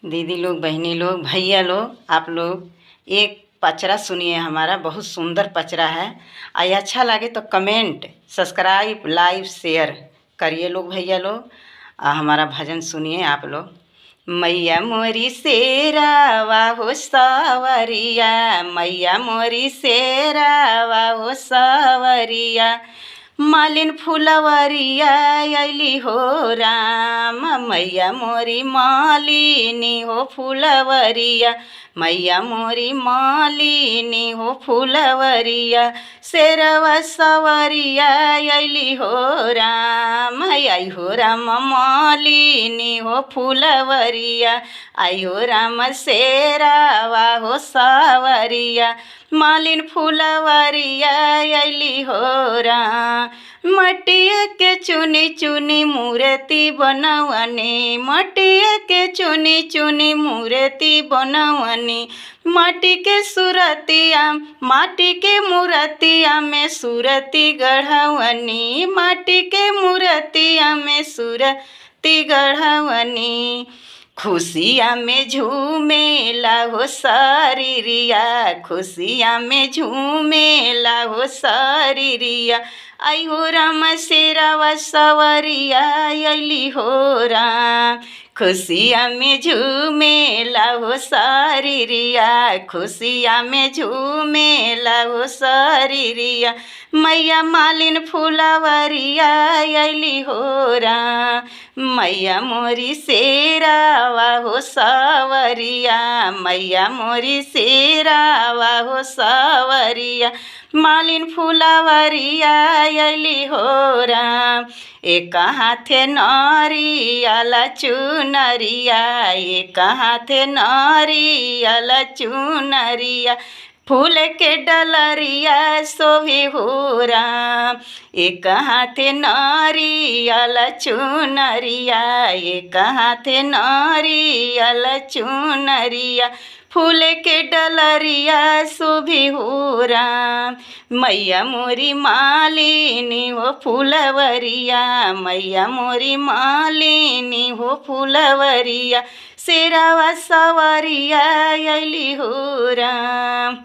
दीदी लोग, बहनी लोग, भैया लोग, आप लोग एक पचरा सुनिए। हमारा बहुत सुंदर पचरा है। आई अच्छा लगे तो कमेंट, सब्सक्राइब, लाइक, शेयर करिए लोग, भैया लोग। हमारा भजन सुनिए आप लोग। मैया मोरी शेरावा हो सावरिया, मैया मोरी शेरावा हो सावरिया, मालिन फुलवरिया अली हो राम, मैया मोरी मालिनी हो फुलवरिया, मैया मोरी मालिनी हो फुलवरिया, शेरवा सवरिया अली हो राम, आई हो राम मालिनी हो फुलवरिया, आई हो राम शेरावा हो सवरिया, मालिन फुलवरिया अली हो राम। मटिया के चुनी चुनी मूर्ति बनवनी, मटिया के चुनी चुनी मूर्ति बनवनी, माटी के सूरतिया, माटी के मूर्तिया में सूरती गढ़वनी, माटी के मूर्तिया में सूरती गढ़वनी, खुशिया में झूमेला हो शरीरिया, खुशिया में झूमेला हो शरीरिया, आई हो राम शेरावा सवरिया अली हो राम, खुशिया में झूमेला हो शरीरिया, खुशिया में झूमेला हो शरीरिया, मैया मालिन फुलवरिया अली हो राम, मैया मोरी शेरावा हो सवरिया, मैया मोरी शेरावा हो सवरिया, मालिन फुलवरिया अली हो राम, एक हाथे नरियल चुनरिया, एक हाथे नरियल चुनरिया, फूल के डलरिया सोभी हो राम, एक हाथे नरियल चुनरिया, एक हाथे नरियल चुनरिया, फूल के डलरिया शोभी हो राम, मैया मोरी मालिनी हो फुलवरिया, मैया मोरी मालिनी हो फुलवरिया, शेरावा सवरिया अली हो राम।